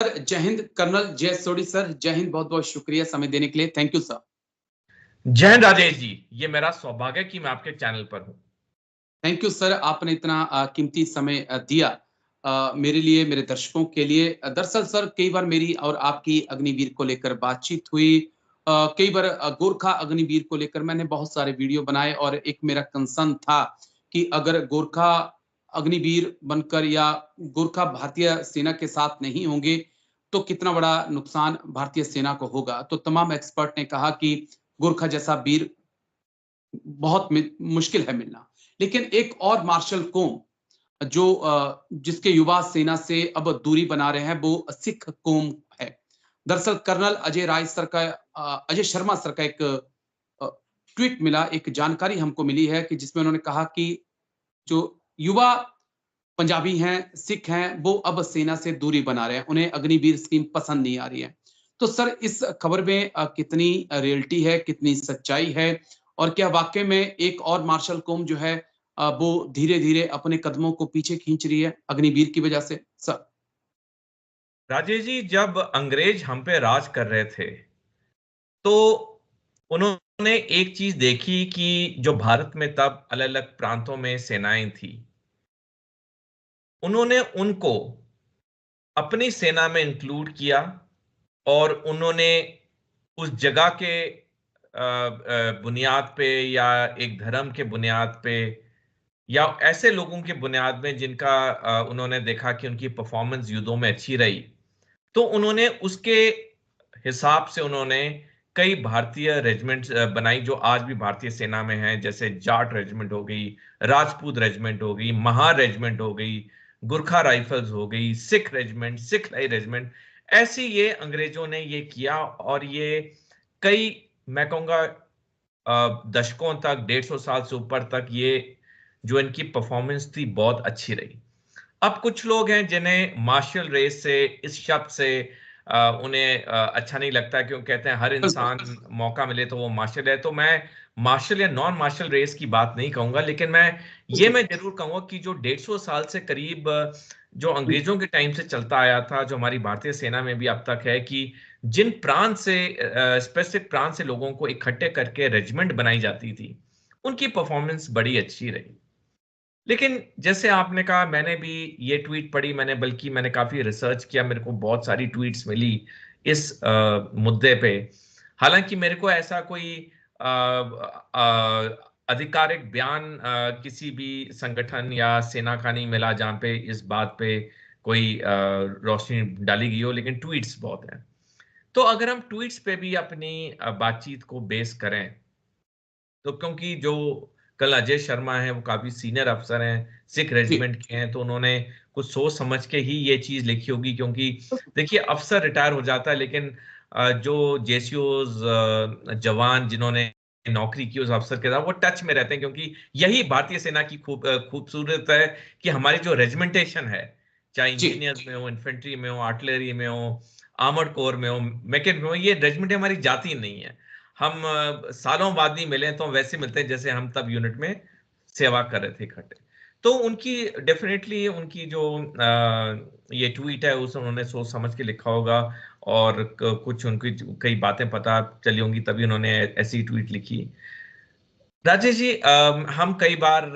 जय हिंद कर्नल जय सोडी सर। जय हिंद, बहुत बहुत शुक्रिया समय देने के लिए। Thank you sir. जय हिंद राजेश जी, ये मेरा सौभाग्य कि मैं आपके चैनल पर हूं। थैंक यू सर, आपने इतना कीमती समय दिया मेरे लिए, मेरे दर्शकों के लिए। दरअसल सर, कई बार मेरी और आपकी अग्निवीर को लेकर बातचीत हुई। कई बार गोरखा अग्निवीर को लेकर मैंने बहुत सारे वीडियो बनाए और एक मेरा कंसर्न था कि अगर गोरखा अग्निवीर बनकर या गोरखा भारतीय सेना के साथ नहीं होंगे तो कितना बड़ा नुकसान भारतीय सेना को होगा। तो तमाम एक्सपर्ट ने कहा कि गोरखा जैसा वीर बहुत मुश्किल है मिलना। लेकिन एक और मार्शल कौम जो जिसके युवा सेना से अब दूरी बना रहे हैं, वो सिख कौम है। दरअसल कर्नल अजय शर्मा सर का एक ट्वीट मिला, एक जानकारी हमको मिली है कि जिसमें उन्होंने कहा कि जो युवा पंजाबी हैं, सिख हैं, वो अब सेना से दूरी बना रहे हैं, उन्हें अग्निवीर स्कीम पसंद नहीं आ रही है। तो सर, इस खबर में कितनी रियलिटी है, कितनी सच्चाई है, और क्या वाकई में एक और मार्शल कौम जो है वो धीरे धीरे अपने कदमों को पीछे खींच रही है अग्निवीर की वजह से? सर राजेश जी, जब अंग्रेज हम पे राज कर रहे थे तो उन्होंने एक चीज देखी कि जो भारत में तब अलग अलग प्रांतों में सेनाएं थी, उन्होंने उनको अपनी सेना में इंक्लूड किया और उन्होंने उस जगह के बुनियाद पे या एक धर्म के बुनियाद पे या ऐसे लोगों की बुनियाद में जिनका उन्होंने देखा कि उनकी परफॉर्मेंस युद्धों में अच्छी रही, तो उन्होंने उसके हिसाब से उन्होंने कई भारतीय रेजिमेंट्स बनाई जो आज भी भारतीय सेना में हैं, जैसे जाट रेजिमेंट हो गई, राजपूत रेजिमेंट हो गई, महार रेजिमेंट हो गई, गुरखा राइफल्स हो गई, सिख रेजिमेंट, सिख लाई रेजिमेंट। ऐसी ये अंग्रेजों ने ये किया और ये कई, मैं कहूंगा दशकों तक, 150 साल से ऊपर तक ये जो इनकी परफॉर्मेंस थी बहुत अच्छी रही। अब कुछ लोग हैं जिन्हें मार्शल रेस से, इस शब्द से उन्हें अच्छा नहीं लगता, क्यों कहते हैं हर इंसान मौका मिले तो वो मार्शल है। तो मैं मार्शल या नॉन मार्शल रेस की बात नहीं कहूंगा, लेकिन मैं जरूर कहूंगा कि जो 150 साल से करीब जो अंग्रेजों के टाइम से चलता आया था, जो हमारी भारतीय सेना में भी अब तक है, कि जिन प्रांत से, स्पेसिफिक प्रांत से लोगों को इकट्ठे करके रेजिमेंट बनाई जाती थी, उनकी परफॉर्मेंस बड़ी अच्छी रही। लेकिन जैसे आपने कहा, मैंने भी ये ट्वीट पढ़ी, मैंने काफी रिसर्च किया, मेरे को बहुत सारी ट्वीट्स मिली इस मुद्दे पे। हालांकि मेरे को ऐसा कोई आधिकारिक बयान किसी भी संगठन या सेना का नहीं मिला जहां पे इस बात पे कोई रोशनी डाली गई हो, लेकिन ट्वीट्स बहुत हैं। तो अगर हम ट्वीट्स पे भी अपनी बातचीत को बेस करें, तो क्योंकि जो कल अजय शर्मा है वो काफी सीनियर अफसर हैं, सिख रेजिमेंट के हैं, तो उन्होंने कुछ सोच समझ के ही ये चीज लिखी होगी। क्योंकि देखिए, अफसर रिटायर हो जाता है, लेकिन जो जेसीओज जवान जिन्होंने नौकरी की उस अफसर के साथ, वो टच में रहते हैं, क्योंकि यही भारतीय सेना की खूबसूरत है कि हमारी जो रेजिमेंटेशन है, चाहे इंजीनियर्स में हो, इन्फेंट्री में हो, आर्टिलरी में हो, आर्मर्ड कोर में हो, मैकेनिक में हो, ये रेजिमेंट हमारी जाती नहीं है। हम सालों बाद नहीं मिले तो वैसे मिलते हैं जैसे हम तब यूनिट में सेवा कर रहे थे इकट्ठे। तो उनकी डेफिनेटली उनकी जो ये ट्वीट है उस उन्होंने सोच समझ के लिखा होगा, और कुछ उनकी कई बातें पता चली होंगी तभी उन्होंने ऐसी ट्वीट लिखी। राजेश जी, हम कई बार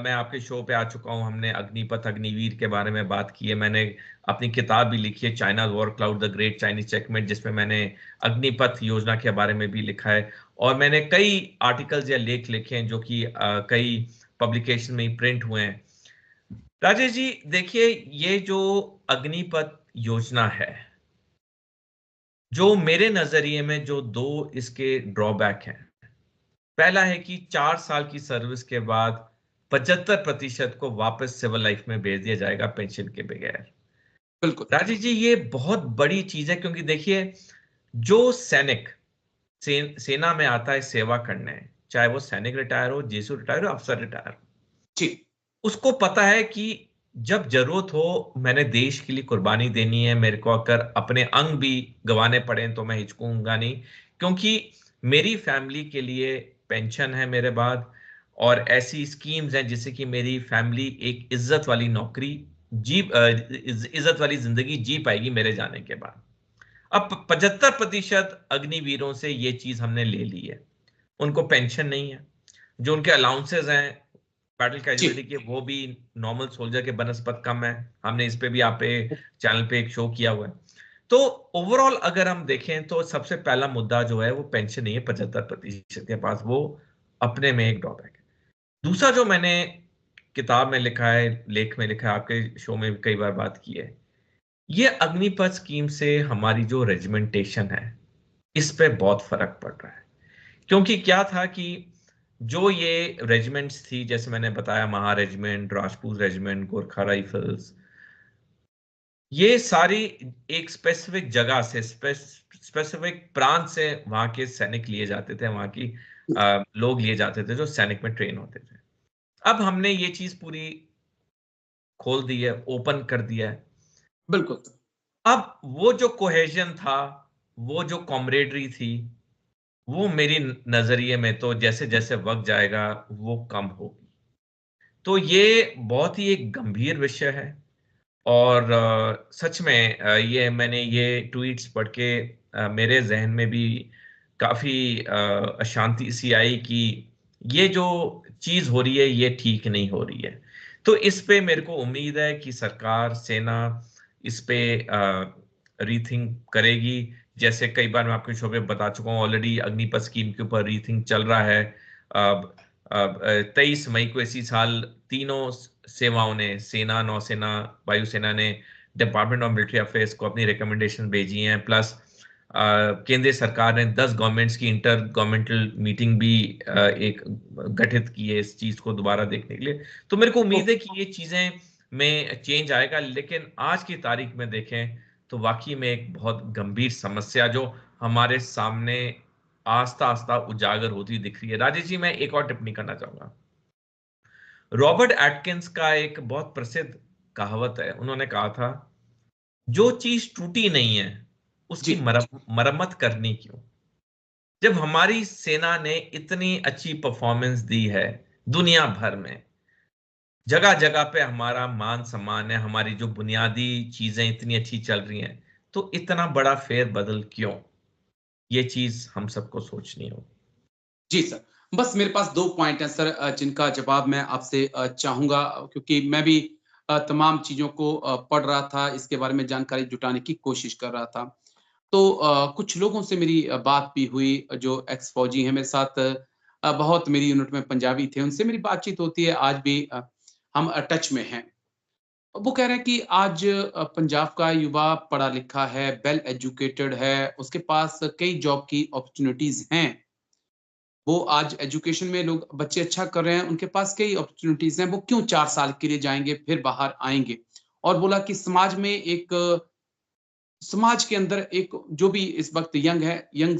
मैं आपके शो पे आ चुका हूं, हमने अग्निपथ अग्निवीर के बारे में बात की है, मैंने अपनी किताब भी लिखी है, China war cloud the great Chinese checkmate, जिसमें मैंने अग्निपथ योजना के बारे में भी लिखा है, और मैंने कई आर्टिकल्स या लेख लिखे हैं जो कि कई पब्लिकेशन में प्रिंट हुए हैं। राजेश जी देखिए, ये जो अग्निपथ योजना है, जो मेरे नजरिए में जो दो इसके ड्रॉबैक हैं, पहला है कि 4 साल की सर्विस के बाद 75% को वापस सिविल लाइफ में भेज दिया जाएगा पेंशन के बगैर। बिल्कुल राजीव जी, ये बहुत बड़ी चीज है, क्योंकि देखिए, जो सैनिक सेना में आता है सेवा करने, चाहे वो सैनिक रिटायर हो, जेसू रिटायर हो, अफसर रिटायर हो, जी, उसको पता है कि जब जरूरत हो मैंने देश के लिए कुर्बानी देनी है, मेरे को अगर अपने अंग भी गंवाने पड़े तो मैं हिचकूंगा नहीं, क्योंकि मेरी फैमिली के लिए पेंशन है मेरे बाद, और ऐसी स्कीम्स हैं जिससे कि मेरी फैमिली एक इज्जत वाली नौकरी इज्जत वाली जिंदगी जी पाएगी मेरे जाने के बाद। अब 75% अग्निवीरों से ये चीज हमने ले ली है। उनको पेंशन नहीं है, जो उनके अलाउंसेस हैं बैटल कैजुअलिटी जी के, वो भी नॉर्मल सोल्जर के बनस्पत कम है। हमने इस पे भी आप पे चैनल पे एक शो किया हुआ है। तो ओवरऑल अगर हम देखें तो सबसे पहला मुद्दा जो है वो पेंशन नहीं है 75% के पास, वो अपने में एक ड्रॉबैक है। दूसरा जो मैंने किताब में लिखा है, लेख में लिखा है, आपके शो में भी कई बार बात की है, ये अग्निपथ स्कीम से हमारी जो रेजिमेंटेशन है इस पे बहुत फर्क पड़ रहा है। क्योंकि क्या था कि जो ये रेजिमेंट्स थी, जैसे मैंने बताया, महा regiment, Rajput regiment, Gorkha rifles, ये सारी एक स्पेसिफिक जगह से, स्पेसिफिक प्रांत से वहां के सैनिक लिए जाते थे, वहां की लोग लिए जाते थे जो सैनिक में ट्रेन होते थे। अब हमने ये चीज पूरी खोल दी है, ओपन कर दिया है। बिल्कुल। अब वो जो कोहेजन था, वो जो कॉमरेडरी थी, वो मेरी नजरिए में तो जैसे जैसे वक्त जाएगा वो कम होगी। तो ये बहुत ही एक गंभीर विषय है। और सच में ये मैंने ये ट्वीट्स पढ़ के मेरे जहन में भी काफी अशांति सी आई कि ये जो चीज हो रही है ये ठीक नहीं हो रही है। तो इस पे मेरे को उम्मीद है कि सरकार, सेना इस पे रीथिंक करेगी। जैसे कई बार मैं आपके शो पे बता चुका हूँ ऑलरेडी, अग्निपथ स्कीम के ऊपर रीथिंक चल रहा है। अब 23 मई को इसी साल तीनों सेवाओं ने, सेना, नौसेना, वायुसेना ने डिपार्टमेंट ऑफ मिलिट्री अफेयर्स को अपनी रिकमेंडेशन भेजी हैं। प्लस केंद्रीय सरकार ने 10 गवर्नमेंट्स की इंटर गवर्नमेंटल मीटिंग भी एक गठित की है इस चीज को दोबारा देखने के लिए। तो मेरे को उम्मीद है कि ये चीजें में चेंज आएगा। लेकिन आज की तारीख में देखें तो वाकई में एक बहुत गंभीर समस्या जो हमारे सामने आस्ता आस्ता उजागर होती दिख रही है। राजेश जी, मैं एक और टिप्पणी करना चाहूंगा। रॉबर्ट एटकिंस का एक बहुत प्रसिद्ध कहावत है, उन्होंने कहा था, जो चीज टूटी नहीं है उसकी जी मरम्मत करनी क्यों। जब हमारी सेना ने इतनी अच्छी परफॉर्मेंस दी है दुनिया भर में, जगह जगह पे हमारा मान सम्मान है, हमारी जो बुनियादी चीजें इतनी अच्छी चल रही हैं, तो इतना बड़ा फेर बदल क्यों? ये चीज हम सबको सोचनी होगी। जी सर, बस मेरे पास 2 पॉइंट हैं सर, जिनका जवाब मैं आपसे चाहूँगा, क्योंकि मैं भी तमाम चीज़ों को पढ़ रहा था, इसके बारे में जानकारी जुटाने की कोशिश कर रहा था। तो कुछ लोगों से मेरी बात भी हुई जो एक्स फौजी हैं मेरे साथ, बहुत मेरी यूनिट में पंजाबी थे, उनसे मेरी बातचीत होती है आज भी, हम टच में हैं। वो कह रहे हैं कि आज पंजाब का युवा पढ़ा-लिखा है, वेल एजुकेटेड है, उसके पास कई जॉब की अपॉर्च्युनिटीज़ हैं। वो आज एजुकेशन में लोग बच्चे अच्छा कर रहे हैं, उनके पास कई अपॉर्च्युनिटीज़ हैं, वो क्यों 4 साल के लिए जाएँगे, फिर बाहर आएँगे? और बोला कि समाज के अंदर एक जो भी इस वक़्त यंग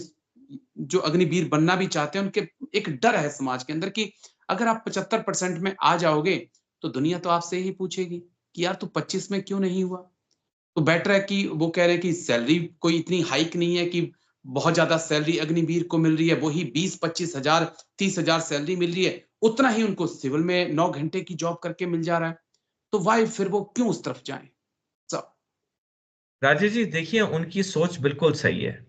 जो अग्निवीर बनना भी चाहते हैं, उनके एक डर है समाज के अंदर कि अगर आप 75% में आ जाओगे, तो दुनिया तो आपसे ही पूछेगी कि यार तू 25 में क्यों नहीं हुआ? तो बेटर है कि वो कह रहे हैं कि सैलरी कोई इतनी हाइक नहीं है कि बहुत ज़्यादा सैलरी अग्निवीर को मिल रही है, वही 20-25 हज़ार, 30 हज़ार सैलरी मिल रही है, उतना ही उनको सिविल में 9 घंटे की जॉब करके मिल जा रहा है। तो व्हाई फिर वो क्यों उस तरफ जाएँ? स राजेश जी, देखिए, उनकी सोच बिल्कुल सही है।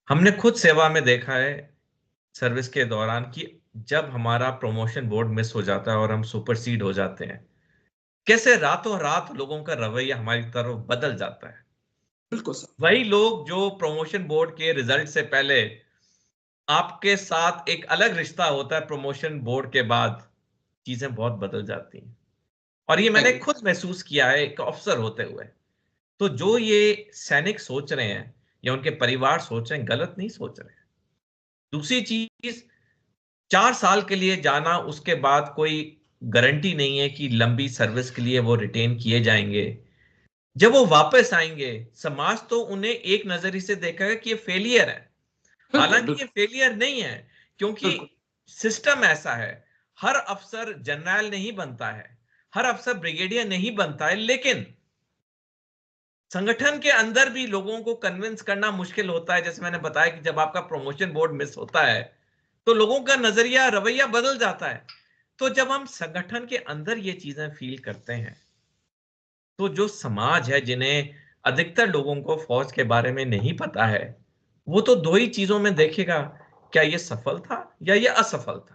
हमने खुद सेवा में देखा है सर्विस के दौरान कि जब हमारा प्रमोशन बोर्ड मिस हो जाता है और हम सुपरसीड हो जाते हैं, कैसे रातों रात लोगों का रवैया हमारी तरफ बदल जाता है। बिल्कुल सर। वही लोग जो प्रमोशन बोर्ड के रिजल्ट से पहले आपके साथ एक अलग रिश्ता होता है, प्रमोशन बोर्ड के बाद चीजें बहुत बदल जाती हैं। और ये मैंने एग्री। खुद महसूस किया है एक अफसर होते हुए। तो जो ये सैनिक सोच रहे हैं या उनके परिवार सोच रहे हैं, गलत नहीं सोच रहे हैं। दूसरी चीज, 4 साल के लिए जाना, उसके बाद कोई गारंटी नहीं है कि लंबी सर्विस के लिए वो रिटेन किए जाएंगे। जब वो वापस आएंगे, समाज तो उन्हें एक नजरिए से देखेगा कि ये फेलियर है। बिल्कुल, हालांकि ये बिल्कुल, फेलियर नहीं है, क्योंकि बिल्कुल। सिस्टम ऐसा है। हर अफसर जनरल नहीं बनता है, हर अफसर ब्रिगेडियर नहीं बनता है, लेकिन संगठन के अंदर भी लोगों को कन्विंस करना मुश्किल होता है। जैसे मैंने बताया कि जब आपका प्रमोशन बोर्ड मिस होता है तो लोगों का नजरिया, रवैया बदल जाता है। तो जब हम संगठन के अंदर ये चीजें फील करते हैं तो जो समाज है, जिन्हें अधिकतर लोगों को फौज के बारे में नहीं पता है, वो तो दो ही चीजों में देखेगा, क्या ये सफल था या ये असफल था।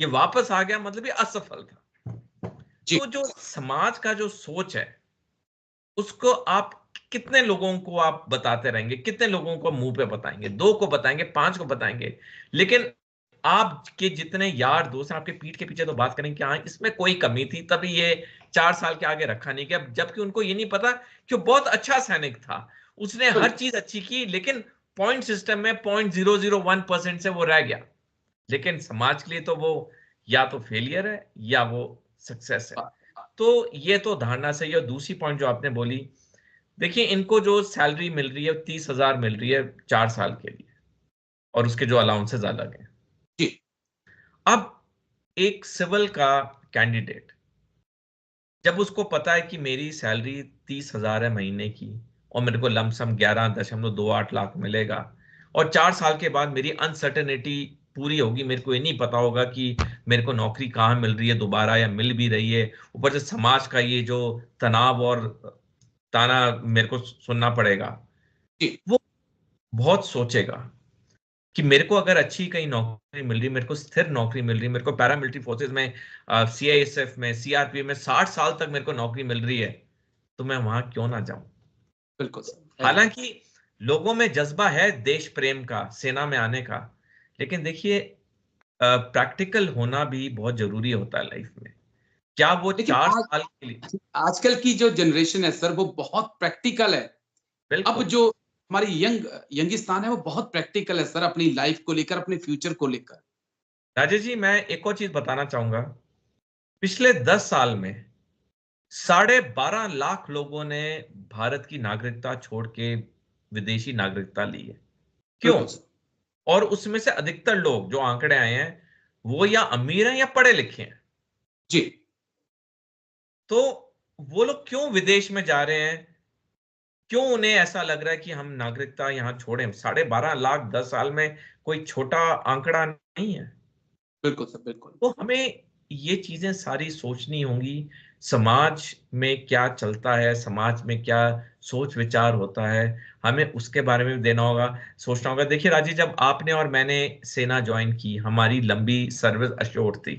ये वापस आ गया मतलब ये असफल था। जी तो जो समाज का जो सोच है, उसको आप कितने लोगों को आप बताते रहेंगे, कितने लोगों को मुंह पे बताएंगे, 2 को बताएंगे, 5 को बताएंगे, लेकिन आपके जितने यार दोस्त हैं आपके पीठ के पीछे तो बात करेंगे कि हाँ इसमें कोई कमी थी तभी ये 4 साल के आगे रखा नहीं गया, जबकि उनको ये नहीं पता कि वो बहुत अच्छा सैनिक था, उसने हर बिल्कुल चीज अच्छी की, लेकिन पॉइंट सिस्टम में 0.001% से वो रह गया। लेकिन समाज के लिए तो वो या तो फेलियर है या वो सक्सेस है। तो ये तो धारणा सही है। और दूसरी पॉइंट जो आपने बोली, देखिए इनको जो सैलरी मिल रही है 30,000 मिल रही है 4 साल के लिए, और उसके जो अलाउंसेस अलग हैं। जी अब एक सिविल का कैंडिडेट जब उसको पता है कि मेरी सैलरी 30,000 है महीने की, और मेरे को लमसम 11.28 लाख मिलेगा, और 4 साल के बाद मेरी अनसर्टेनिटी पूरी होगी, मेरे को ये नहीं पता होगा कि मेरे को नौकरी कहाँ मिल रही है दोबारा या मिल भी रही है, ऊपर से समाज का ये जो तनाव और ताना मेरे को सुनना पड़ेगा, जी वो बहुत सोचेगा कि मेरे को अगर अच्छी कहीं नौकरी मिल रही, मेरे को स्थिर नौकरी मिल रही, मेरे को पैरामिलिट्री फोर्सेस में, सीआईएसएफ में, सीआरपीएफ में 60 साल तक मेरे को नौकरी मिल रही है, तो मैं वहां क्यों ना जाऊं। बिल्कुल सर है। हालांकि लोगों में जज्बा है देश प्रेम का, सेना में आने का, लेकिन देखिए प्रैक्टिकल होना भी बहुत जरूरी होता है लाइफ में। क्या वो लेकिन 4 साल के लिए। आजकल की जो जनरेशन है सर वो बहुत प्रैक्टिकल है। अब बिल्कुल जो हमारी यंगिस्तान है वो बहुत प्रैक्टिकल है सर, अपनी लाइफ को लेकर, अपने फ्यूचर को लेकर। राजेश जी, मैं एक और चीज बताना चाहूंगा। पिछले 10 साल में 12.5 लाख लोगों ने भारत की नागरिकता छोड़ के विदेशी नागरिकता ली है। क्यों? बिल्कुल सर। और उसमें से अधिकतर लोग जो आंकड़े आए हैं, वो या अमीर हैं या पढ़े लिखे हैं। जी तो वो लोग क्यों विदेश में जा रहे हैं? क्यों उन्हें ऐसा लग रहा है कि हम नागरिकता यहां छोड़ें? 12.5 लाख 10 साल में कोई छोटा आंकड़ा नहीं है। बिल्कुल सर बिल्कुल। तो हमें ये चीजें सारी सोचनी होंगी। समाज में क्या चलता है, समाज में क्या सोच विचार होता है, हमें उसके बारे में भी देना होगा, सोचना होगा। देखिए राजीव, जब आपने और मैंने सेना ज्वाइन की, हमारी लंबी सर्विस अश्योर्ड थी,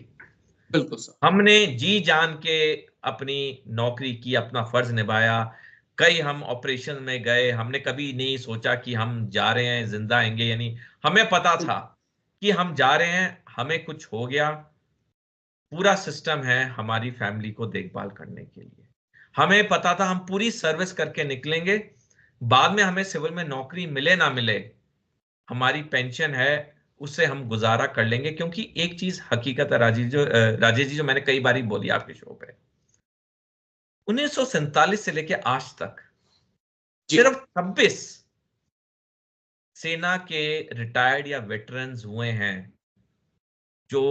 बिल्कुल सर। हमने जी जान के अपनी नौकरी की, अपना फर्ज निभाया। कई हम ऑपरेशन में गए, हमने कभी नहीं सोचा कि हम जा रहे हैं जिंदा आएंगे, यानी हमें पता था कि हम जा रहे हैं, हमें कुछ हो गया, पूरा सिस्टम है हमारी फैमिली को देखभाल करने के लिए। हमें पता था हम पूरी सर्विस करके निकलेंगे, बाद में हमें सिविल में नौकरी मिले ना मिले, हमारी पेंशन है, उससे हम गुजारा कर लेंगे। क्योंकि एक चीज हकीकत है राजेश जी, जो मैंने कई बार बोली आपके शो पे, 1947 से लेके आज तक जी सिर्फ 26 सेना के रिटायर्ड या वेटरन्स हुए हैं जो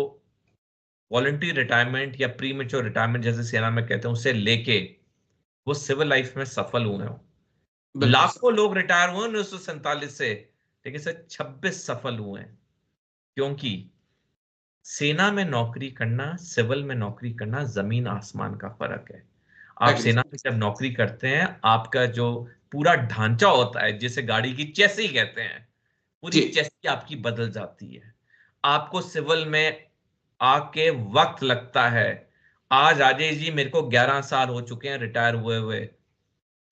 वॉलंटरी रिटायरमेंट या प्री मेच्योर रिटायरमेंट जैसे सेना में कहते हैं, उससे लेके वो सिविल लाइफ में सफल हुए हो। बिल्कुल सर। लाखों लोग रिटायर हुए 1947 से, लेकिन सिर्फ 26 सफल हुए हैं। क्योंकि सेना में नौकरी करना, सिविल में नौकरी करना जमीन आसमान का फर्क है। आप एग्री सेना सर। में जब नौकरी करते हैं, आपका जो पूरा ढांचा होता है, जिसे गाड़ी की चेसी कहते हैं, पूरी जी चेसी आपकी बदल जाती है। आपको सिविल में आके वक्त लगता है। आज राजेश जी, मेरे को 11 साल हो चुके हैं रिटायर हुए हुए,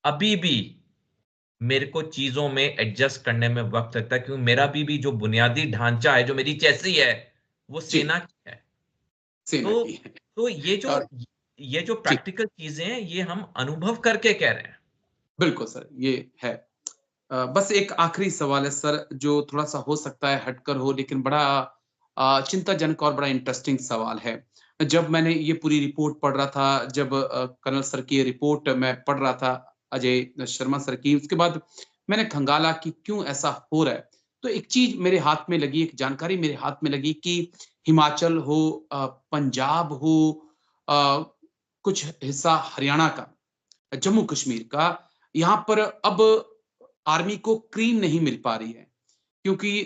अभी भी मेरे को चीजों में एडजस्ट करने में वक्त लगता है, क्योंकि मेरा भी जो बुनियादी ढांचा है, जो मेरी चैसी है, वो जी सेना की है। सेना तो की है। तो ये जो जी प्रैक्टिकल चीजें हैं, ये हम अनुभव करके कह रहे हैं। बिल्कुल सर ये है। बस एक आखिरी सवाल है सर, जो थोड़ा-सा हो सकता है हटकर हो, लेकिन बड़ा चिंताजनक और बड़ा इंटरेस्टिंग सवाल है। जब मैंने ये पूरी रिपोर्ट पढ़ रहा था, जब कर्नल सर की ये रिपोर्ट मैं पढ़ रहा था, अजय शर्मा सर की, उसके बाद मैंने खंगाला कि क्यों ऐसा हो रहा है। तो एक चीज़ मेरे हाथ में लगी, एक जानकारी मेरे हाथ में लगी कि हिमाचल हो, पंजाब हो, अ, कुछ हिस्सा हरियाणा का, जम्मू कश्मीर का, यहाँ पर अब आर्मी को क्रीम नहीं मिल पा रही है, क्योंकि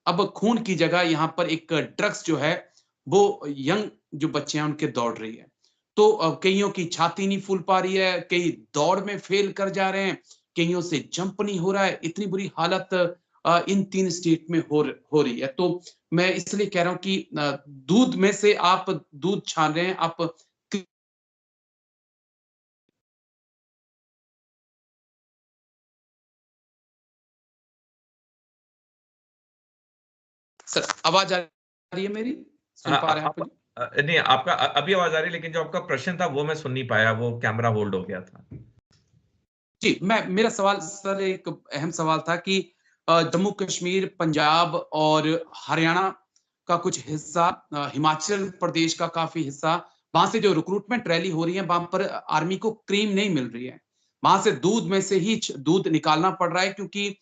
अब खून की जगह यहाँ पर एक ड्रग्स जो है वो यंग जो बच्चे हैं उनके दौड़ रही है। तो कईयों की छाती नहीं फूल पा रही है, कई दौड़ में फेल कर जा रहे हैं, कईयों से जंप नहीं हो रहा है, इतनी बुरी हालत इन 3 स्टेट में हो रही है। तो मैं इसलिए कह रहा हूँ कि दूध में से आप दूध छान रहे हैं, आप सर आवाज आ रही है मेरी? सुन पा रहे हैं आप मुझे? नहीं, आपका अभी आवाज आ रही है, लेकिन जो आपका प्रश्न था वो मैं सुन नहीं पाया, वो कैमरा होल्ड हो गया था। जी, मेरा सवाल सर एक अहम सवाल था कि जम्मू कश्मीर, पंजाब और हरियाणा का कुछ हिस्सा, हिमाचल प्रदेश का काफी हिस्सा, वहां से जो रिक्रूटमेंट रैली हो रही है, वहां पर आर्मी को क्रीम नहीं मिल रही है। वहां से दूध में से ही दूध निकालना पड़ रहा है, क्योंकि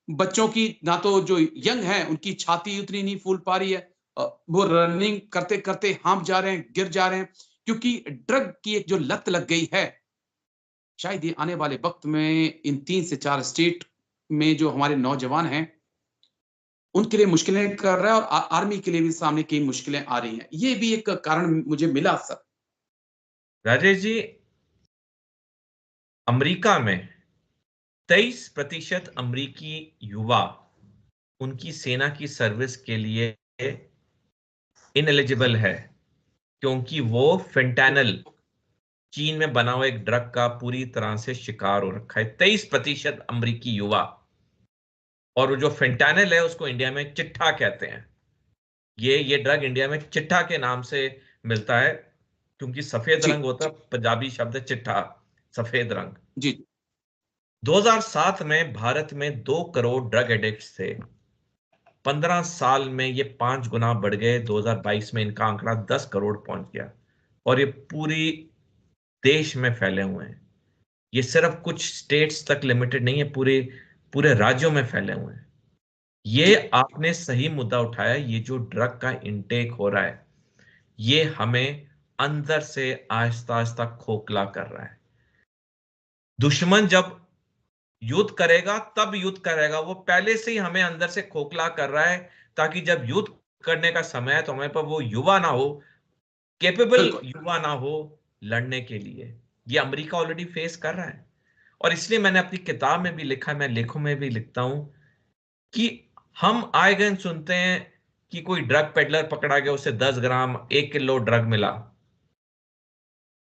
बच्चों की ना तो जो यंग है उनकी छाती उतनी नहीं फूल पा रही है, वो रनिंग करते करते हांफ जा रहे हैं, गिर जा रहे हैं, क्योंकि ड्रग की एक जो लत लग गई है। शायद ये आने वाले वक्त में इन 3 से 4 स्टेट में जो हमारे नौजवान हैं, उनके लिए मुश्किलें कर रहा है, और आर्मी के लिए भी सामने कई मुश्किलें आ रही हैं। ये भी एक कारण मुझे मिला सर। राजेश जी, अमेरिका में 23% अमेरिकी युवा उनकी सेना की सर्विस के लिए इनएलिजिबल है, क्योंकि वो फेंटानिल, चीन में बना हुआ एक ड्रग का पूरी तरह से शिकार हो रखा है। 23% अमेरिकी युवा। और वो जो फेंटानिल है उसको इंडिया में चिट्ठा कहते हैं। ये ड्रग इंडिया में चिट्ठा के नाम से मिलता है, क्योंकि सफेद जी, रंग होता है, पंजाबी शब्द है चिट्ठा, सफेद रंग। जी, 2007 में भारत में 2 करोड़ ड्रग एडिक्ट्स थे। 15 साल में ये 5 गुना बढ़ गए। 2022 में इनका आंकड़ा 10 करोड़ पहुंच गया, और ये पूरी देश में फैले हुए हैं। ये सिर्फ कुछ स्टेट्स तक लिमिटेड नहीं है, पूरे पूरे राज्यों में फैले हुए हैं। जी, ये आपने सही मुद्दा उठाया। ये जो ड्रग का इनटेक हो रहा है, ये हमें अंदर से आहिस्ता आहिस्ता खोखला कर रहा है। दुश्मन जब युद्ध करेगा तब युद्ध करेगा, वो पहले से ही हमें अंदर से खोखला कर रहा है, ताकि जब युद्ध करने का समय है तो हमें पर वो युवा ना हो, कैपेबल बिल्कुल। युवा ना हो लड़ने के लिए। ये अमेरिका ऑलरेडी फेस कर रहा है। और इसलिए मैंने अपनी किताब में भी लिखा, मैं लेखों में भी लिखता हूं कि हम आए दिन सुनते हैं कि कोई ड्रग पेडलर पकड़ा गया, उसे 10 ग्राम 1 किलो ड्रग मिला,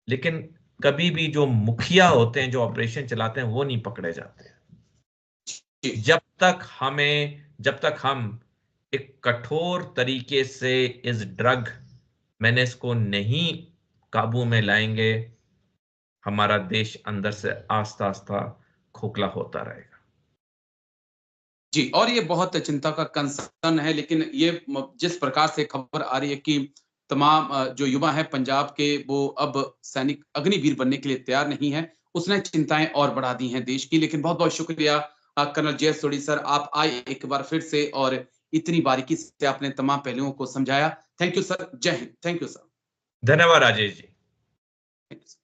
लेकिन कभी भी जो मुखिया होते हैं, जो ऑपरेशन चलाते हैं, वो नहीं पकड़े जाते। जी, जब तक हम एक कठोर तरीके से इस ड्रग मैनेज को नहीं काबू में लाएंगे, हमारा देश अंदर से आस्ता आस्ता खोखला होता रहेगा। जी, और ये बहुत चिंता का कंसर्न है, लेकिन ये जिस प्रकार से खबर आ रही है कि तमाम जो युवा हैं पंजाब के, वो अब सैनिक अग्निवीर बनने के लिए तैयार नहीं है, उसने चिंताएं और बढ़ा दी हैं देश की। लेकिन बहुत बहुत शुक्रिया कर्नल जयेश सोढ़ी सर, आप आए एक बार फिर से और इतनी बारीकी से आपने तमाम पहलुओं को समझाया। थैंक यू सर, जय हिंद। Thank you sir. धन्यवाद राजेश जी। Thank you.